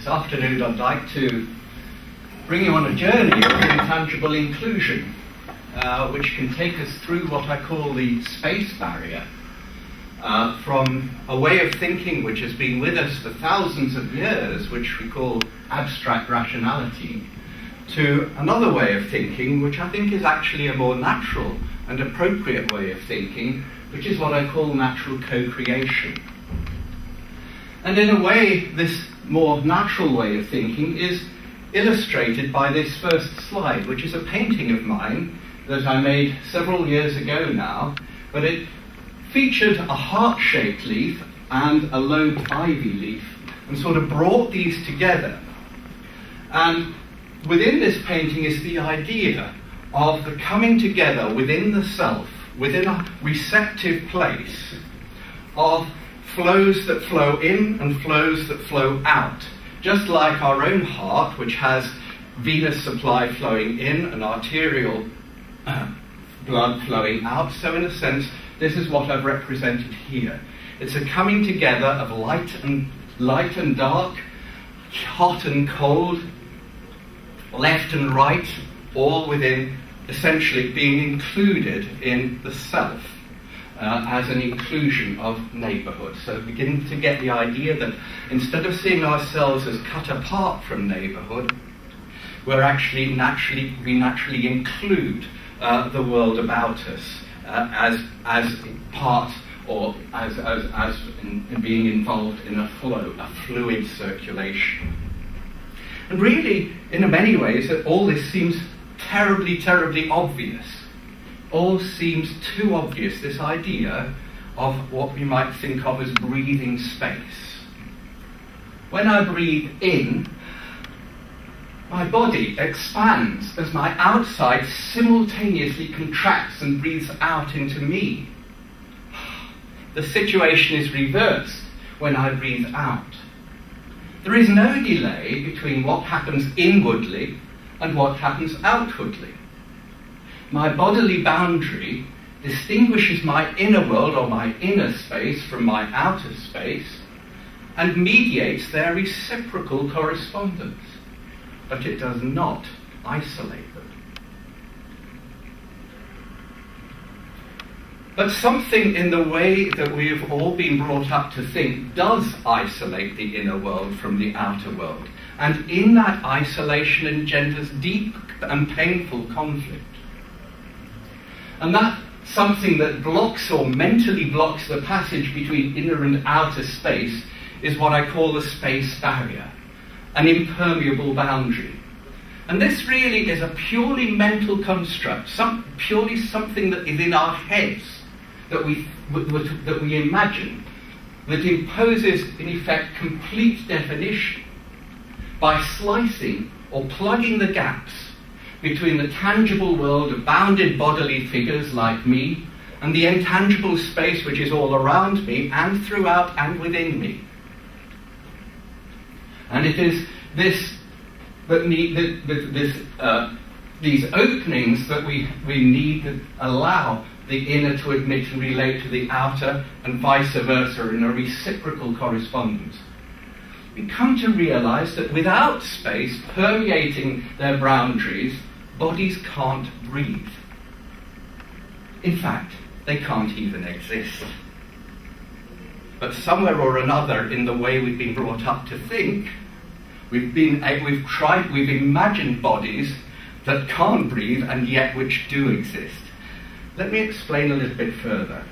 This afternoon I'd like to bring you on a journey of intangible inclusion, which can take us through what I call the space barrier, from a way of thinking which has been with us for thousands of years, which we call abstract rationality, to another way of thinking, which I think is actually a more natural and appropriate way of thinking, which is what I call natural co-creation. And in a way, this more natural way of thinking is illustrated by this first slide, which is a painting of mine that I made several years ago now, but it featured a heart-shaped leaf and a lobed ivy leaf, and sort of brought these together. And within this painting is the idea of the coming together within the self, within a receptive place, of flows that flow in and flows that flow out. Just like our own heart, which has venous supply flowing in and arterial blood flowing out, so in a sense, this is what I've represented here. It's a coming together of light and dark, hot and cold, left and right, all within essentially being included in the self. As an inclusion of neighbourhood. So beginning to get the idea that instead of seeing ourselves as cut apart from neighbourhood, we naturally include the world about us as part, or as in being involved in a flow, a fluid circulation. And really, in many ways, all this seems terribly, terribly obvious. All seems too obvious, this idea of what we might think of as breathing space. When I breathe in, my body expands as my outside simultaneously contracts and breathes out into me. The situation is reversed when I breathe out. There is no delay between what happens inwardly and what happens outwardly. My bodily boundary distinguishes my inner world or my inner space from my outer space and mediates their reciprocal correspondence, but it does not isolate them. But something in the way that we have all been brought up to think does isolate the inner world from the outer world, and in that isolation engenders deep and painful conflict. And that something that blocks or mentally blocks the passage between inner and outer space is what I call the space barrier, an impermeable boundary. And this really is a purely mental construct, purely something that is in our heads, that we imagine, that imposes, in effect, complete definition by slicing or plugging the gaps between the tangible world of bounded bodily figures like me and the intangible space which is all around me and throughout and within me. And it is this that these openings that we need that allow the inner to admit and relate to the outer, and vice versa, in a reciprocal correspondence. We come to realize that without space permeating their boundaries, bodies can't breathe. In fact, they can't even exist. But somewhere or another, in the way we've been brought up to think, we've imagined bodies that can't breathe and yet which do exist. Let me explain a little bit further.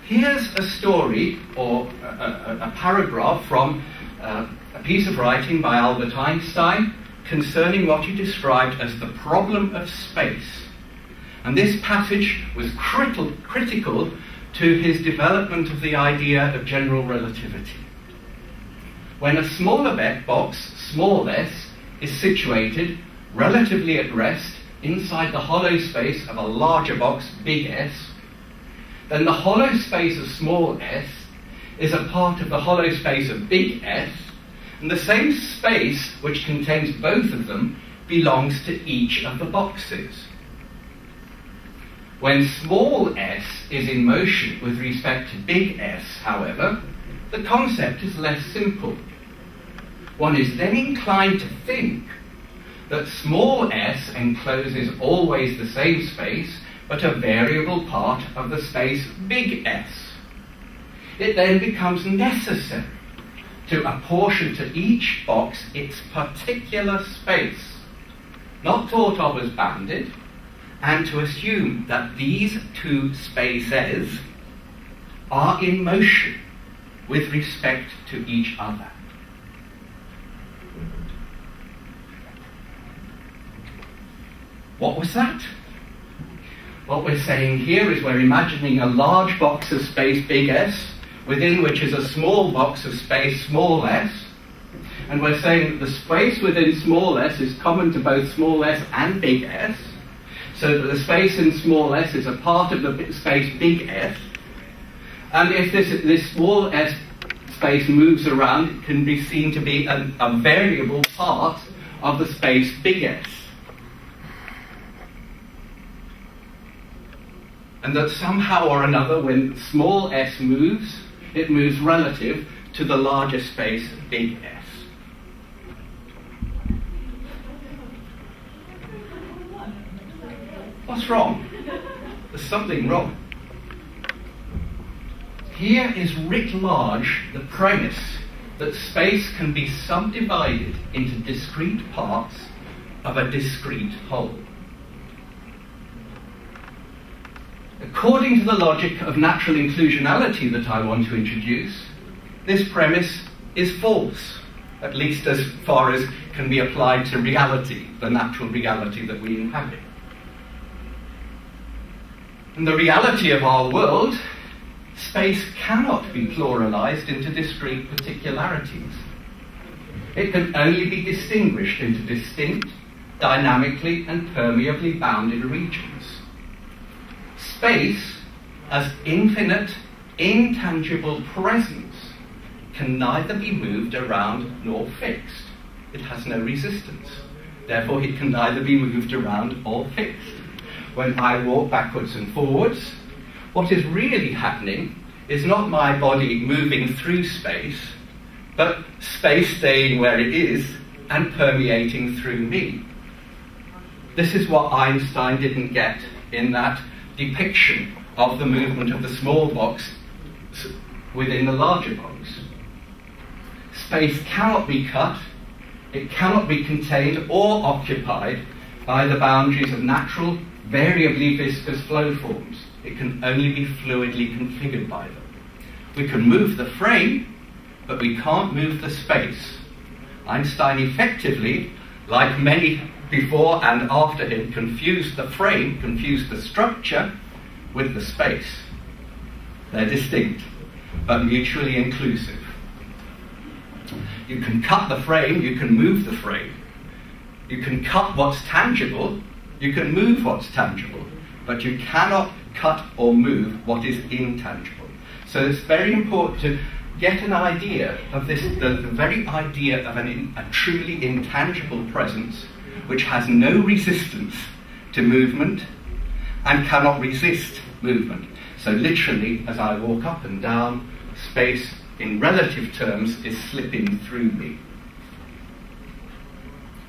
Here's a story, or a paragraph from a piece of writing by Albert Einstein concerning what he described as the problem of space. And this passage was critical to his development of the idea of general relativity. When a smaller box, small s, is situated relatively at rest inside the hollow space of a larger box, big S, then the hollow space of small s is a part of the hollow space of big S, and the same space which contains both of them belongs to each of the boxes. When small s is in motion with respect to big S, however, the concept is less simple. One is then inclined to think that small s encloses always the same space, but a variable part of the space big S. It then becomes necessary to apportion to each box its particular space, not thought of as bounded, and to assume that these two spaces are in motion with respect to each other. What was that? What we're saying here is we're imagining a large box of space big S, within which is a small box of space small s, and we're saying that the space within small s is common to both small s and big S, so that the space in small s is a part of the space big S, and if this small s space moves around, it can be seen to be a variable part of the space big S. And that somehow or another, when small s moves, it moves relative to the larger space big S. What's wrong? There's something wrong. Here is writ large the premise that space can be subdivided into discrete parts of a discrete whole. According to the logic of natural inclusionality that I want to introduce, this premise is false, at least as far as can be applied to reality, the natural reality that we inhabit. In the reality of our world, space cannot be pluralized into discrete particularities. It can only be distinguished into distinct, dynamically and permeably bounded regions. Space, as infinite, intangible presence, can neither be moved around nor fixed. It has no resistance. Therefore, it can neither be moved around or fixed. When I walk backwards and forwards, what is really happening is not my body moving through space, but space staying where it is and permeating through me. This is what Einstein didn't get in that depiction of the movement of the small box within the larger box. Space cannot be cut, it cannot be contained or occupied by the boundaries of natural, variably viscous flow forms. It can only be fluidly configured by them. We can move the frame, but we can't move the space. Einstein effectively, like many before and after him, confused the frame, confused the structure with the space. They're distinct, but mutually inclusive. You can cut the frame, you can move the frame. You can cut what's tangible, you can move what's tangible, but you cannot cut or move what is intangible. So it's very important to get an idea of this, the very idea of a truly intangible presence which has no resistance to movement and cannot resist movement. So literally, as I walk up and down, space in relative terms is slipping through me.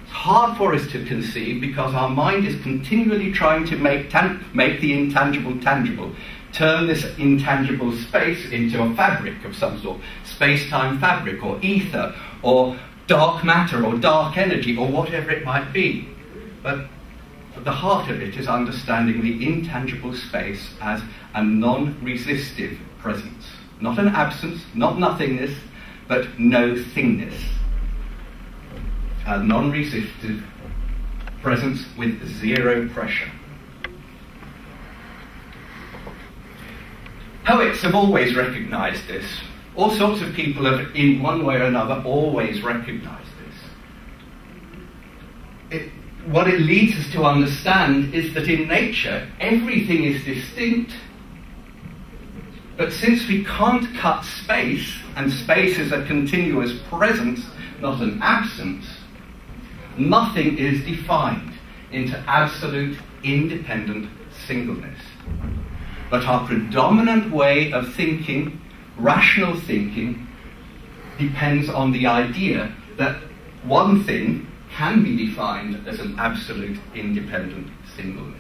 It's hard for us to conceive because our mind is continually trying to make the intangible tangible, turn this intangible space into a fabric of some sort, space-time fabric or ether or dark matter or dark energy or whatever it might be. But at the heart of it is understanding the intangible space as a non-resistive presence. Not an absence, not nothingness, but no thingness. A non-resistive presence with zero pressure. Poets have always recognized this. All sorts of people have, in one way or another, always recognized this. What it leads us to understand is that in nature, everything is distinct. But since we can't cut space, and space is a continuous presence, not an absence, nothing is defined into absolute independent singleness. But our predominant way of thinking, rational thinking, depends on the idea that one thing can be defined as an absolute independent singleness.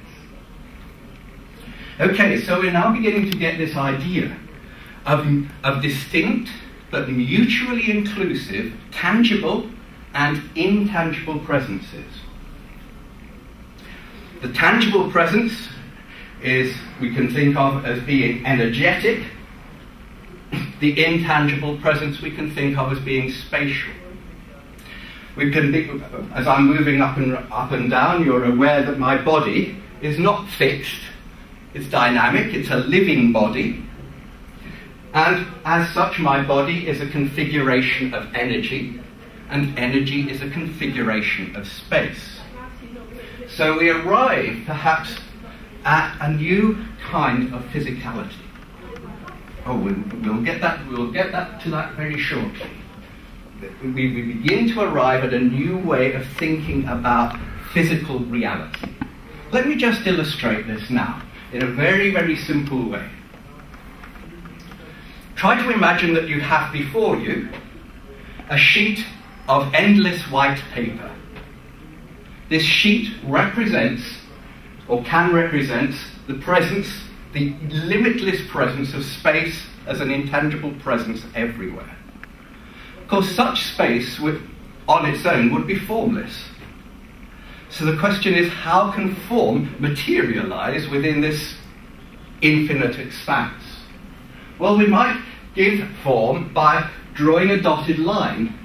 Okay, so we're now beginning to get this idea of distinct but mutually inclusive, tangible and intangible presences. The tangible presence we can think of as being energetic. The intangible presence we can think of as being spatial. We can think, as I'm moving up and down, you're aware that my body is not fixed. It's dynamic, it's a living body. And as such, my body is a configuration of energy, and energy is a configuration of space. So we arrive, perhaps, at a new kind of physicality. Oh, we'll get to that very shortly. We begin to arrive at a new way of thinking about physical reality. Let me just illustrate this now in a very, very simple way. Try to imagine that you have before you a sheet of endless white paper. This sheet represents, or can represent, the presence, the limitless presence of space as an intangible presence everywhere. Of course, such space on its own would be formless. So the question is, how can form materialize within this infinite expanse? Well, we might give form by drawing a dotted line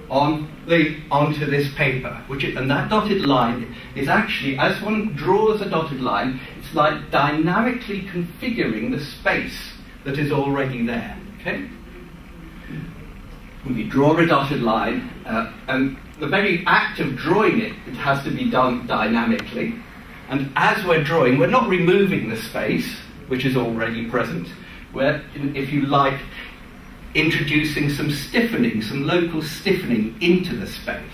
onto this paper, and that dotted line is actually, as one draws a dotted line, it's like dynamically configuring the space that is already there. Okay? We draw a dotted line, and the very act of drawing it has to be done dynamically. And as we're drawing, we're not removing the space, which is already present. We're, if you like, introducing some stiffening, some local stiffening into the space.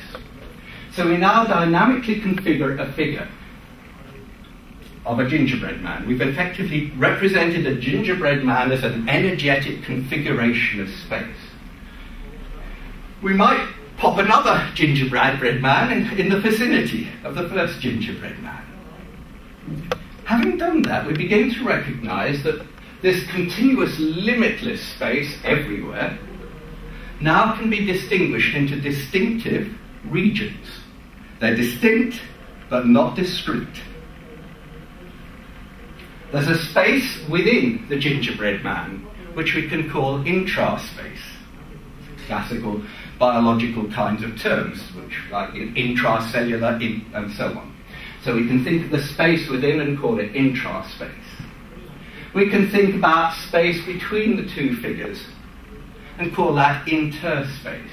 So we now dynamically configure a figure of a gingerbread man. We've effectively represented a gingerbread man as an energetic configuration of space. We might pop another gingerbread man in the vicinity of the first gingerbread man. Having done that, we begin to recognize that this continuous, limitless space everywhere now can be distinguished into distinctive regions. They're distinct, but not discrete. There's a space within the gingerbread man, which we can call intraspace. Classical biological kinds of terms, which like intracellular, and so on. So we can think of the space within and call it intraspace. We can think about space between the two figures and call that interspace.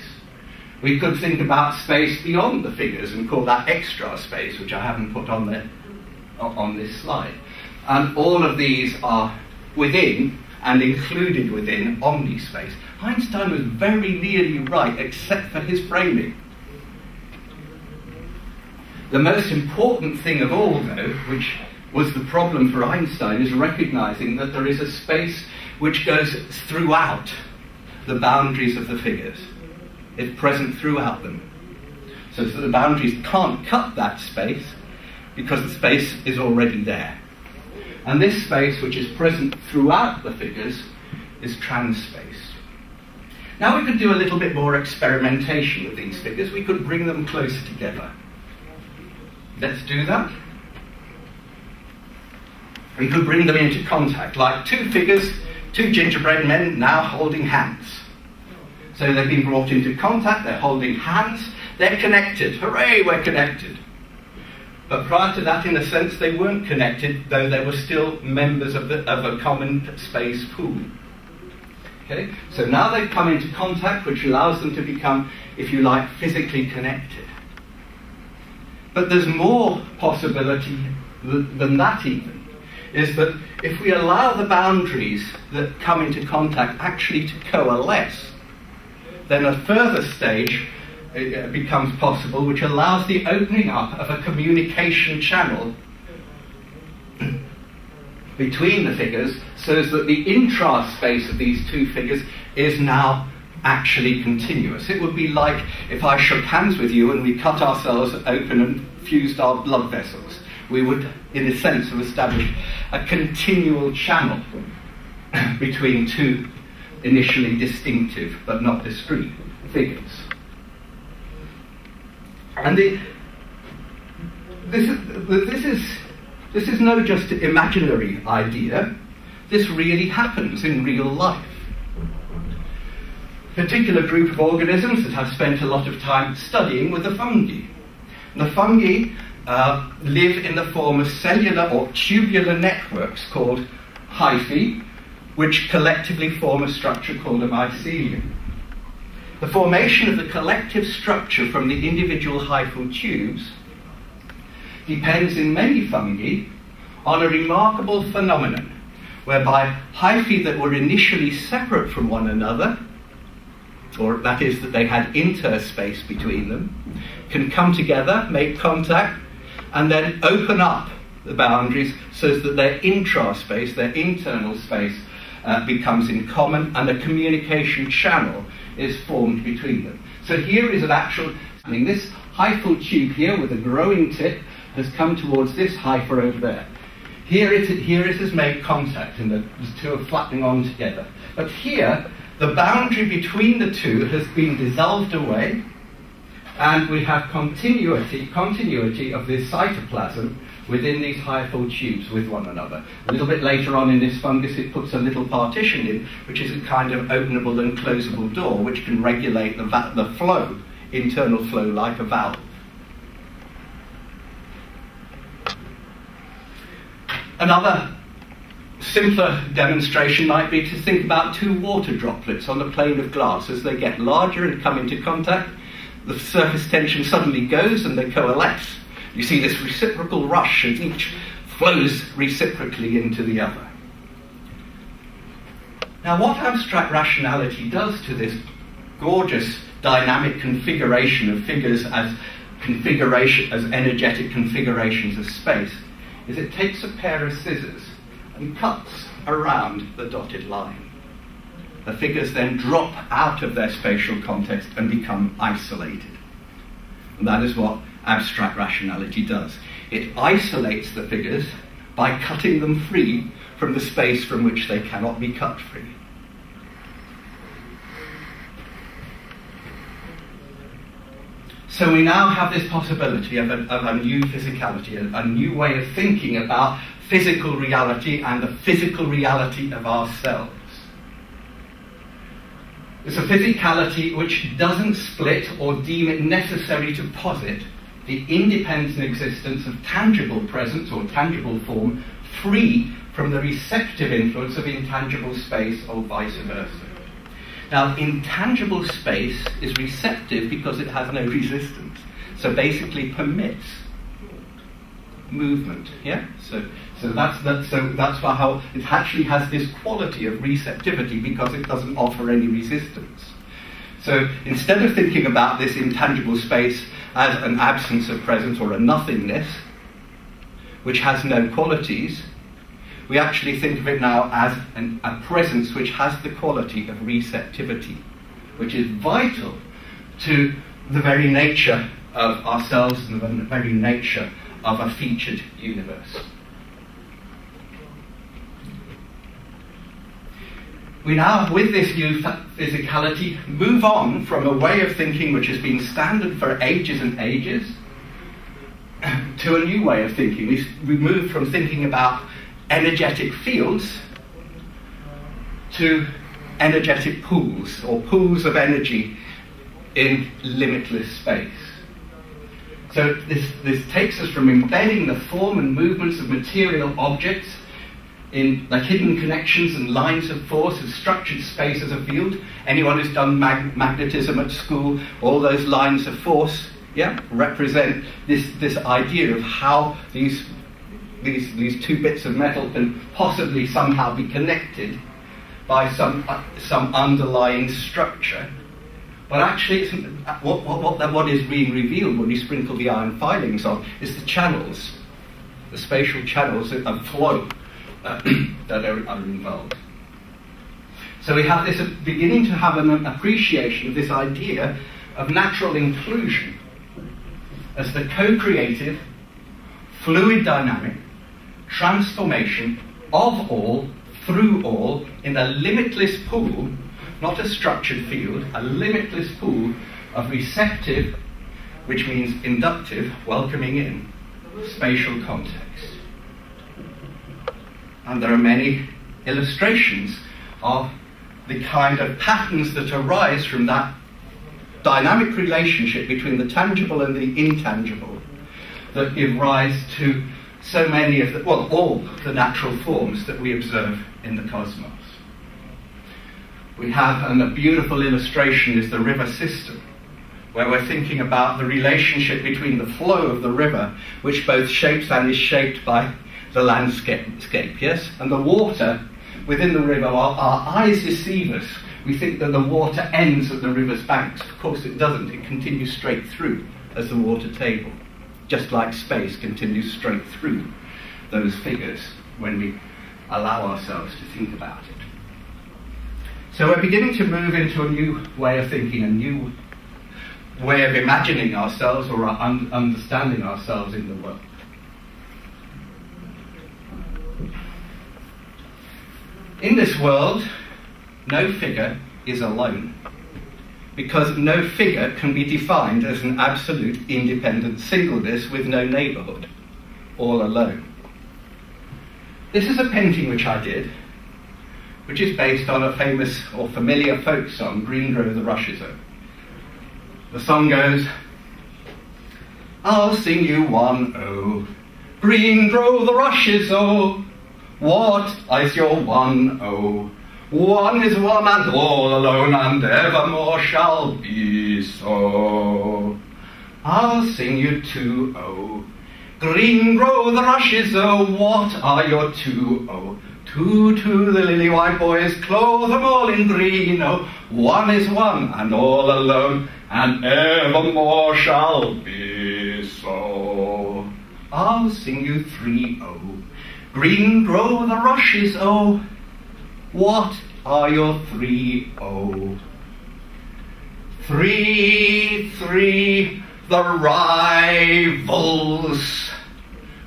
We could think about space beyond the figures and call that extra space, which I haven't put on this slide. And all of these are within and included within omnispace. Einstein was very nearly right, except for his framing. The most important thing of all, though, which was the problem for Einstein, is recognizing that there is a space which goes throughout the boundaries of the figures. It's present throughout them. So that the boundaries can't cut that space because the space is already there. And this space, which is present throughout the figures, is transspace. Now we could do a little bit more experimentation with these figures. We could bring them closer together. Let's do that. We could bring them into contact, like two figures, two gingerbread men now holding hands. So they've been brought into contact, they're holding hands, they're connected. Hooray, we're connected. But prior to that, in a sense, they weren't connected, though they were still members of a common space pool. Okay? So now they've come into contact, which allows them to become, if you like, physically connected. But there's more possibility than that even, is that if we allow the boundaries that come into contact actually to coalesce, then a further stage becomes possible, which allows the opening up of a communication channel between the figures, so that the intra-space of these two figures is now actually continuous. It would be like if I shook hands with you and we cut ourselves open and fused our blood vessels. We would, in a sense, have established a continual channel between two initially distinctive but not discrete figures. And this is no just imaginary idea. This really happens in real life. A particular group of organisms that I've spent a lot of time studying were the fungi. And the fungi live in the form of cellular or tubular networks called hyphae, which collectively form a structure called a mycelium. The formation of the collective structure from the individual hyphal tubes depends in many fungi on a remarkable phenomenon whereby hyphae that were initially separate from one another, or that is that they had interspace between them, can come together, make contact, and then open up the boundaries so that their intraspace, their internal space, becomes in common, and a communication channel is formed between them. So here is an actual, this hyphal tube here with a growing tip has come towards this hypha over there. Here it has made contact, and the two are flapping on together. But here, the boundary between the two has been dissolved away, and we have continuity of this cytoplasm within these hyphal tubes with one another. A little bit later on in this fungus, it puts a little partition in, which is a kind of openable and closable door, which can regulate the flow, internal flow, like a valve. Another simpler demonstration might be to think about two water droplets on a plane of glass. As they get larger and come into contact, the surface tension suddenly goes and they coalesce. You see this reciprocal rush, and each flows reciprocally into the other. Now, what abstract rationality does to this gorgeous dynamic configuration of figures as energetic configurations of space is it takes a pair of scissors and cuts around the dotted line. The figures then drop out of their spatial context and become isolated. And that is what abstract rationality does. It isolates the figures by cutting them free from the space from which they cannot be cut free. So we now have this possibility of a new physicality, a new way of thinking about physical reality and the physical reality of ourselves. It's a physicality which doesn't split or deem it necessary to posit the independent existence of tangible presence or tangible form free from the receptive influence of intangible space or vice versa. Now, intangible space is receptive because it has no resistance, so basically permits movement. Yeah, so that's how it actually has this quality of receptivity, because it doesn't offer any resistance. So instead of thinking about this intangible space as an absence of presence or a nothingness, which has no qualities, we actually think of it now as a presence which has the quality of receptivity, which is vital to the very nature of ourselves and the very nature of a featured universe. We now, with this new physicality, move on from a way of thinking which has been standard for ages and ages to a new way of thinking. We move from thinking about energetic fields to energetic pools, or pools of energy in limitless space. So this takes us from embedding the form and movements of material objects in the hidden connections and lines of force of structured space as a field. Anyone who's done magnetism at school, all those lines of force, represent this idea of how these two bits of metal can possibly somehow be connected by some underlying structure. But actually, what is being revealed when you sprinkle the iron filings on is the channels, the spatial channels of flow that are involved. So we have this beginning to have an appreciation of this idea of natural inclusion as the co-creative, fluid dynamic, transformation of all, through all, in a limitless pool, not a structured field, a limitless pool of receptive, which means inductive, welcoming in, spatial context. And there are many illustrations of the kind of patterns that arise from that dynamic relationship between the tangible and the intangible that give rise to so many of the, well, all the natural forms that we observe in the cosmos. We have, and a beautiful illustration is the river system, where we're thinking about the relationship between the flow of the river, which both shapes and is shaped by the landscape, yes? And the water within the river, our eyes deceive us. We think that the water ends at the river's banks. Of course it doesn't. It continues straight through as the water table, just like space continues straight through those figures when we allow ourselves to think about it. So we're beginning to move into a new way of thinking, a new way of imagining ourselves or understanding ourselves in the world. In this world, no figure is alone, because no figure can be defined as an absolute independent singleness with no neighbourhood, all alone. This is a painting which I did, which is based on a famous or familiar folk song, Green Grove the Rushes O. The song goes, I'll sing you one O, green grow the rushes O, what is your one O? One is one and all alone, and evermore shall be so. I'll sing you two O, green grow the rushes O, what are your two O? Two, the lily white boys, clothe them all in green O, one is one and all alone, and evermore shall be so. I'll sing you three O, green grow the rushes O, what are your three O? Three, the rivals.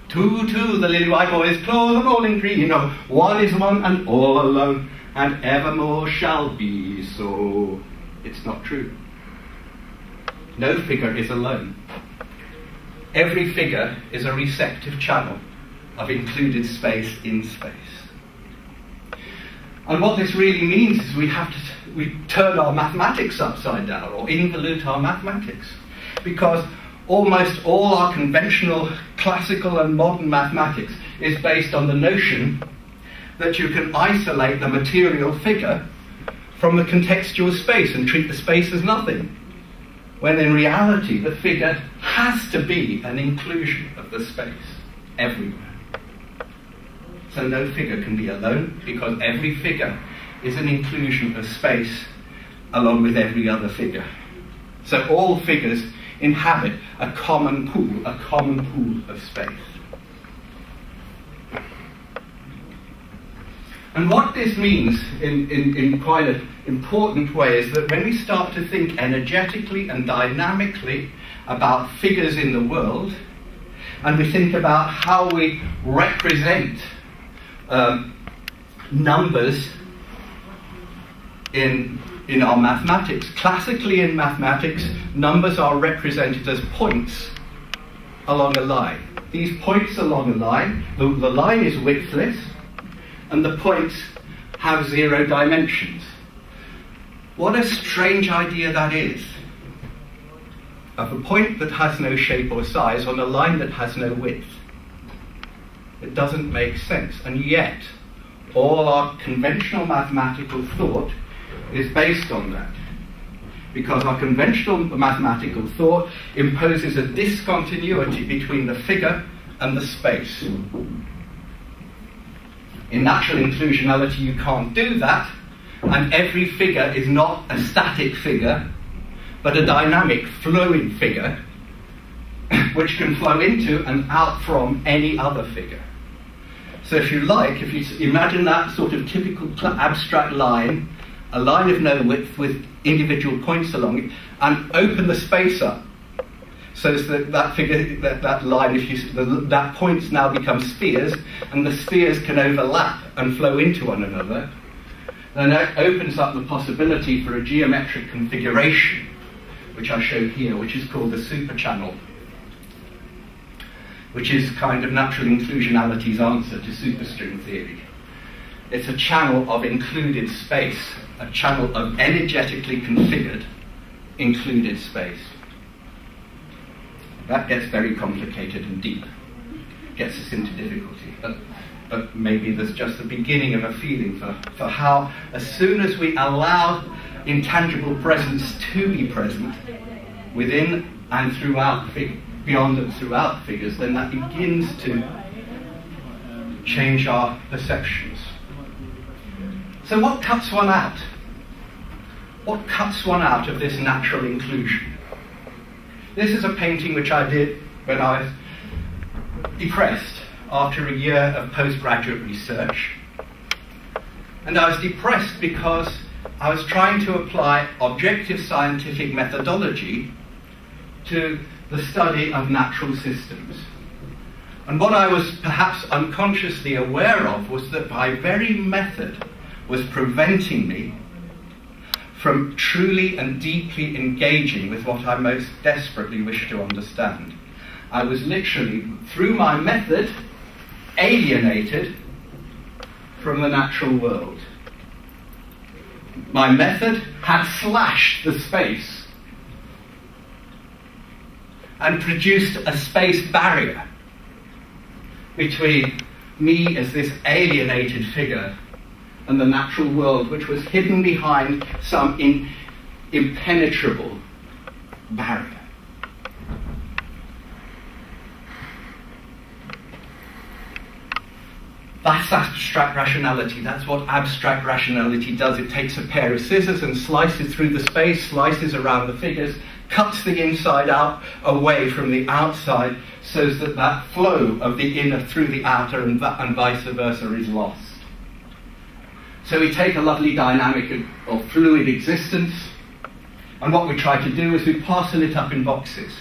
Two, the lily white boys, clothe them all in green O, one is one and all alone, and evermore shall be so. It's not true. No figure is alone. Every figure is a receptive channel of included space in space. And what this really means is we turn our mathematics upside down, or involute our mathematics, because almost all our conventional classical and modern mathematics is based on the notion that you can isolate the material figure from the contextual space and treat the space as nothing, when in reality the figure has to be an inclusion of the space everywhere. So no figure can be alone, because every figure is an inclusion of space along with every other figure. So all figures inhabit a common pool of space. And what this means in quite an important way is that when we start to think energetically and dynamically about figures in the world, and we think about how we represent numbers in our mathematics. Classically in mathematics, numbers are represented as points along a line. These points along a line, the line is widthless, and the points have 0 dimensions. What a strange idea that is, of a point that has no shape or size on a line that has no width. It doesn't make sense, and yet all our conventional mathematical thought is based on that, because our conventional mathematical thought imposes a discontinuity between the figure and the space. In natural inclusionality you can't do that, and every figure is not a static figure, but a dynamic, flowing figure, which can flow into and out from any other figure. So if you like, if you imagine that sort of typical abstract line a line of no width with individual points along it, and open the space up so that that line, that points now become spheres, and the spheres can overlap and flow into one another, then that opens up the possibility for a geometric configuration, which I show here, which is called the superchannel, which is kind of natural inclusionality's answer to superstring theory. It's a channel of included space, a channel of energetically configured included space. That gets very complicated and deep, gets us into difficulty. But maybe there's just the beginning of a feeling for how, as soon as we allow intangible presence to be present within and throughout, beyond and throughout figures, then that begins to change our perceptions. So what cuts one out? What cuts one out of this natural inclusion? This is a painting which I did when I was depressed after a year of postgraduate research. And I was depressed because I was trying to apply objective scientific methodology to the study of natural systems. And what I was perhaps unconsciously aware of was that my very method was preventing me from truly and deeply engaging with what I most desperately wished to understand. I was literally, through my method, alienated from the natural world. My method had slashed the space and produced a space barrier between me as this alienated figure and the natural world, which was hidden behind some impenetrable barrier. That's abstract rationality. That's what abstract rationality does. It takes a pair of scissors and slices through the space, slices around the figures, cuts the inside out away from the outside, so that that flow of the inner through the outer and vice versa is lost. So we take a lovely dynamic or fluid existence, and what we try to do is we parcel it up in boxes.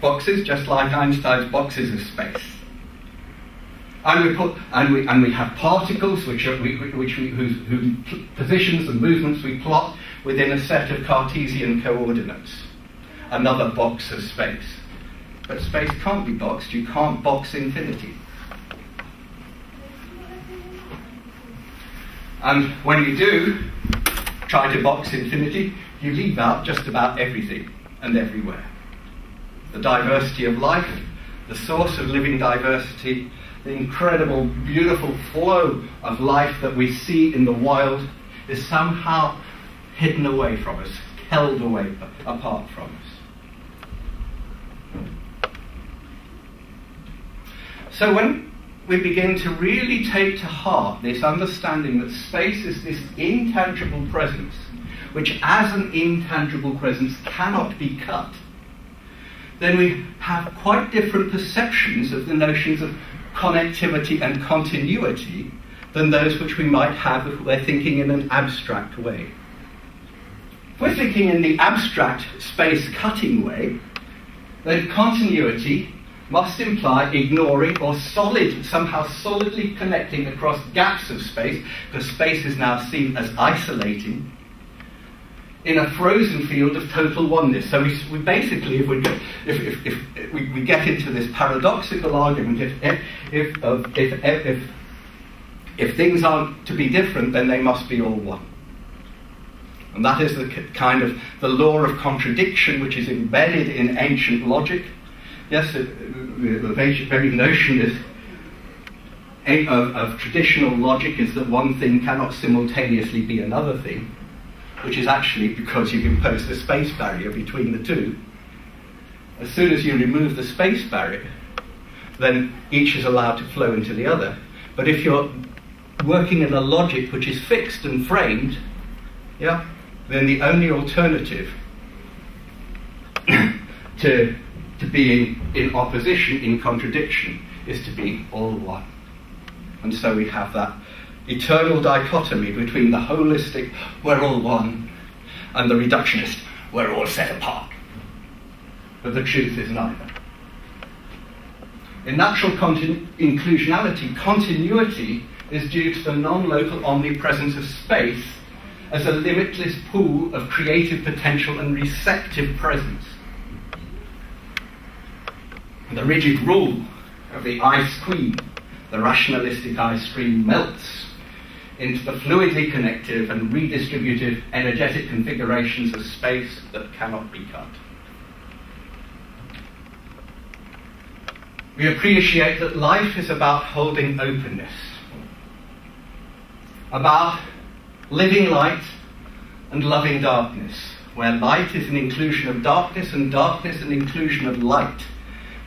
Boxes just like Einstein's boxes of space. And we have particles whose positions and movements we plot within a set of Cartesian coordinates. Another box of space. But space can't be boxed. You can't box infinity. And when you do try to box infinity, you leave out just about everything and everywhere. The diversity of life, the source of living diversity, the incredible, beautiful flow of life that we see in the wild is somehow hidden away from us, held away, apart from us. So when we begin to really take to heart this understanding that space is this intangible presence, which as an intangible presence cannot be cut, then we have quite different perceptions of the notions of connectivity and continuity than those which we might have if we're thinking in an abstract way. If we're thinking in the abstract space-cutting way, then continuity must imply ignoring or somehow solidly connecting across gaps of space, because space is now seen as isolating, in a frozen field of total oneness. So we basically, if we get into this paradoxical argument, if things aren't to be different, then they must be all one. And that is the kind of the law of contradiction which is embedded in ancient logic. Yes, the very notion of traditional logic is that one thing cannot simultaneously be another thing, which is actually because you've imposed a space barrier between the two. As soon as you remove the space barrier, then each is allowed to flow into the other. But if you're working in a logic which is fixed and framed, yeah, then the only alternative to being in opposition, in contradiction, is to be all one. And so we have that eternal dichotomy between the holistic, we're all one, and the reductionist, we're all set apart. But the truth is neither. In natural inclusionality, continuity is due to the non-local omnipresence of space as a limitless pool of creative potential and receptive presence. The rigid rule of the ice queen, the rationalistic ice stream, melts into the fluidly connective and redistributive energetic configurations of space that cannot be cut. We appreciate that life is about holding openness, about living light and loving darkness, where light is an inclusion of darkness and darkness an inclusion of light.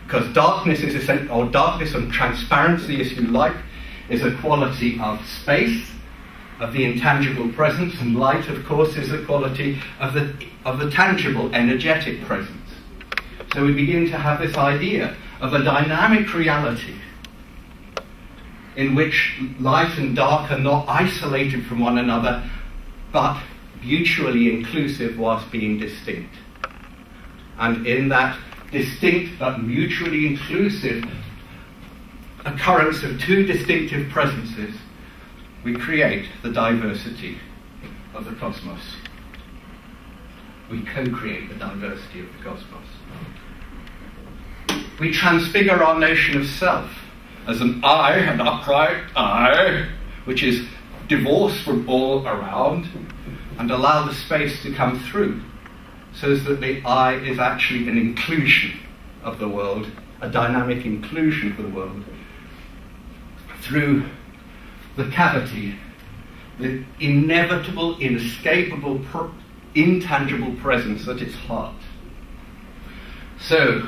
Because darkness is essential, or darkness and transparency, if you like, is a quality of space, of the intangible presence, and light, of course, is the quality of the tangible, energetic presence. So we begin to have this idea of a dynamic reality in which light and dark are not isolated from one another, but mutually inclusive whilst being distinct. And in that distinct but mutually inclusive occurrence of two distinctive presences, we create the diversity of the cosmos. We co-create the diversity of the cosmos. We transfigure our notion of self as an I, an upright I, which is divorced from all around, and allow the space to come through, so that the I is actually an inclusion of the world, a dynamic inclusion of the world, through the cavity, the inevitable, inescapable, intangible presence at its heart. So,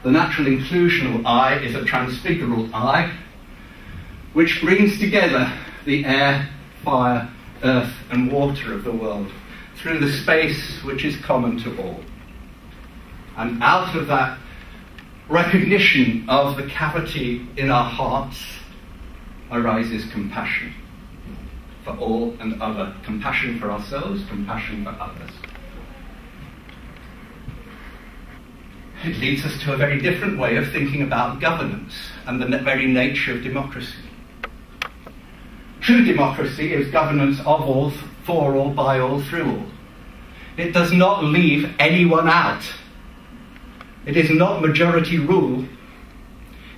the natural inclusional I is a transfigural I, which brings together the air, fire, earth, and water of the world through the space which is common to all. And out of that recognition of the cavity in our hearts arises compassion for all and other. Compassion for ourselves, compassion for others. It leads us to a very different way of thinking about governance and the very nature of democracy. True democracy is governance of all, for all, by all, through all. It does not leave anyone out. It is not majority rule.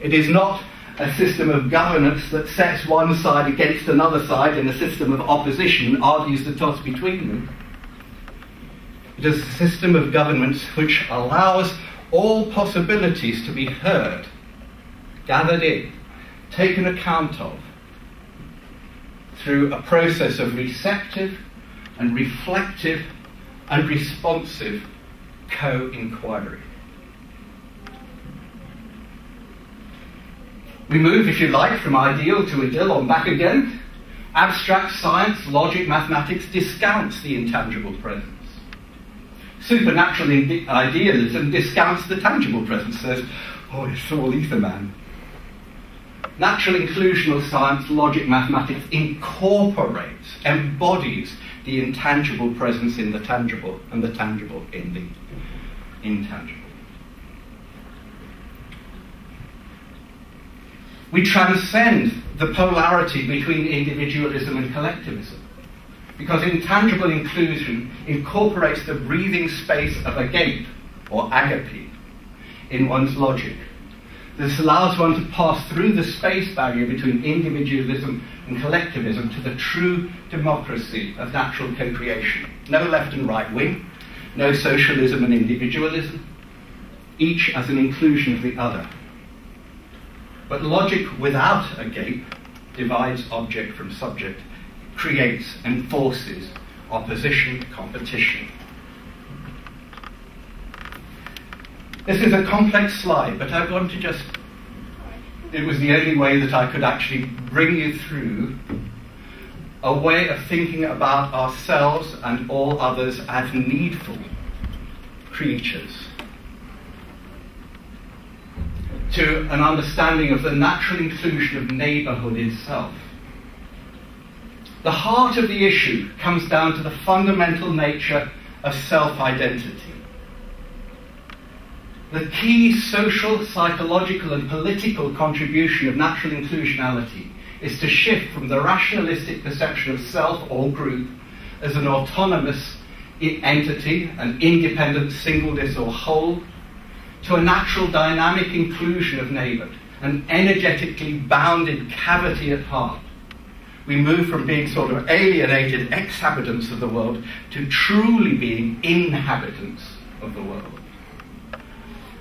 It is not a system of governance that sets one side against another side in a system of opposition and argues the toss between them. It is a system of governance which allows all possibilities to be heard, gathered in, taken account of, through a process of receptive and reflective and responsive co-inquiry. We move, if you like, from ideal to idyll or back again. Abstract science, logic, mathematics discounts the intangible presence. Supernatural idealism discounts the tangible presence, says, oh, it's all ether, man. Natural inclusional science, logic, mathematics incorporates, embodies the intangible presence in the tangible and the tangible in the intangible. We transcend the polarity between individualism and collectivism, because intangible inclusion incorporates the breathing space of agape, or agape, in one's logic. This allows one to pass through the space barrier between individualism and collectivism to the true democracy of natural co-creation. No left and right wing, no socialism and individualism, each as an inclusion of the other. But logic without agape divides object from subject, creates and forces opposition, competition. This is a complex slide, but I want to just, it was the only way that I could actually bring you through a way of thinking about ourselves and all others as needful creatures, to an understanding of the natural inclusion of neighbourhood itself, The heart of the issue comes down to the fundamental nature of self-identity. The key social, psychological and political contribution of natural inclusionality is to shift from the rationalistic perception of self or group as an autonomous entity, an independent singleness or whole, to a natural dynamic inclusion of neighbourhood, an energetically bounded cavity at heart. We move from being sort of alienated inhabitants of the world to truly being inhabitants of the world.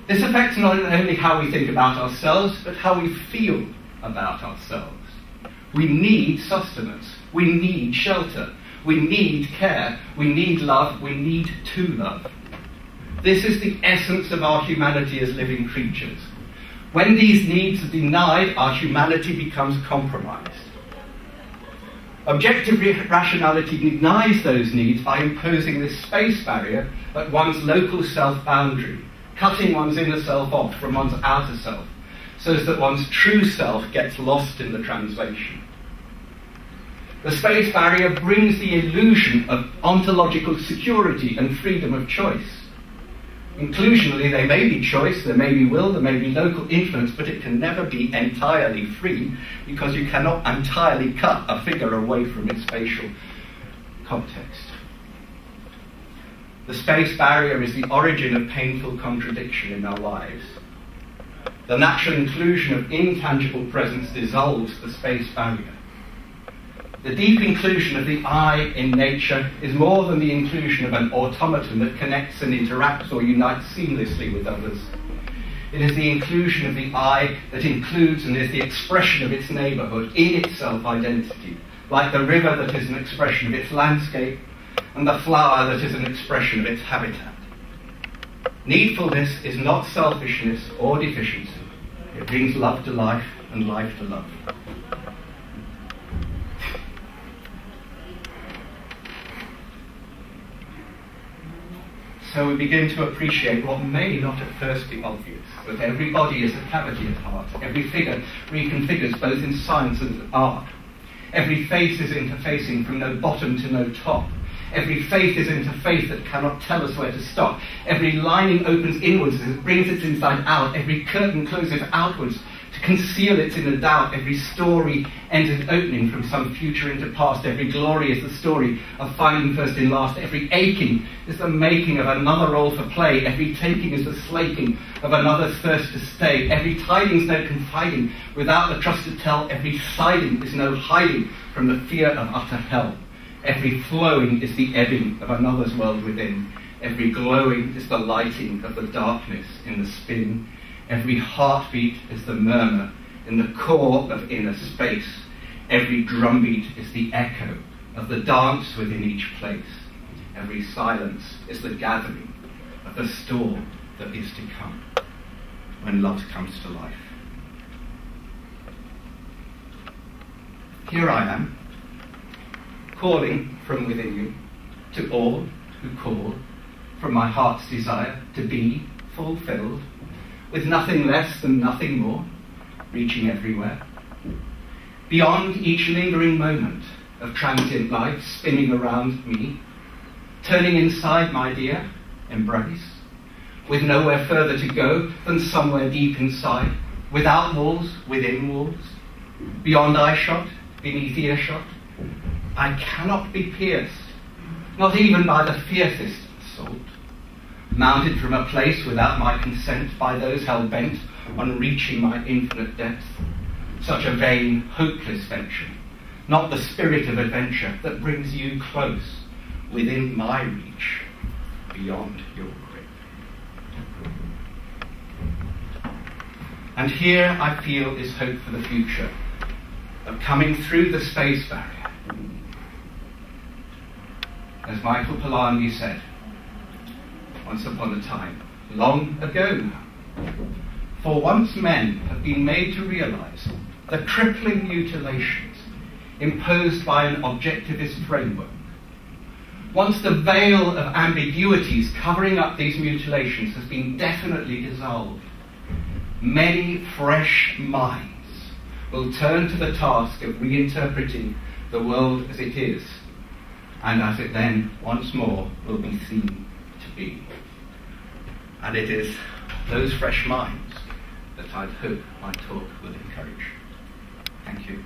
This affects not only how we think about ourselves, but how we feel about ourselves. We need sustenance. We need shelter. We need care. We need love. We need to love. This is the essence of our humanity as living creatures. When these needs are denied, our humanity becomes compromised. Objective rationality denies those needs by imposing this space barrier at one's local self-boundary, cutting one's inner self off from one's outer self, so that one's true self gets lost in the translation. The space barrier brings the illusion of ontological security and freedom of choice. Inclusionally, there may be choice, there may be will, there may be local influence, but it can never be entirely free, because you cannot entirely cut a figure away from its spatial context. The space barrier is the origin of painful contradiction in our lives. The natural inclusion of intangible presence dissolves the space barrier. The deep inclusion of the I in nature is more than the inclusion of an automaton that connects and interacts or unites seamlessly with others. It is the inclusion of the I that includes and is the expression of its neighbourhood in its self-identity, like the river that is an expression of its landscape, and the flower that is an expression of its habitat. Needfulness is not selfishness or deficiency. It brings love to life and life to love. So we begin to appreciate what may not at first be obvious, that every body is a cavity at heart. Every figure reconfigures both in science and art. Every face is interfacing from no bottom to no top. Every faith is interfaith that cannot tell us where to stop. Every lining opens inwards as it brings its inside out. Every curtain closes outwards to conceal its inner doubt. Every story ends its opening from some future into past. Every glory is the story of finding first in last. Every aching is the making of another role for play. Every taking is the slaking of another's thirst to stay. Every tiding's no confiding without the trust to tell. Every siding is no hiding from the fear of utter hell. Every flowing is the ebbing of another's world within. Every glowing is the lighting of the darkness in the spin. Every heartbeat is the murmur in the core of inner space. Every drumbeat is the echo of the dance within each place. Every silence is the gathering of the storm that is to come when love comes to life. Here I am, calling from within you to all who call from my heart's desire to be fulfilled, with nothing less than nothing more, reaching everywhere. Beyond each lingering moment of transient life spinning around me, turning inside my dear embrace, with nowhere further to go than somewhere deep inside, without walls, within walls, beyond eyeshot, beneath earshot. I cannot be pierced, not even by the fiercest assault, mounted from a place without my consent by those hell-bent on reaching my infinite depth. Such a vain, hopeless venture, not the spirit of adventure that brings you close, within my reach, beyond your grip. And here I feel is hope for the future, of coming through the space barrier. As Michael Polanyi said, once upon a time, long ago now, for once men have been made to realize the crippling mutilations imposed by an objectivist framework. Once the veil of ambiguities covering up these mutilations has been definitely dissolved, many fresh minds will turn to the task of reinterpreting the world as it is, and as it then once more will be seen to be. And it is those fresh minds that I'd hope my talk will encourage. Thank you.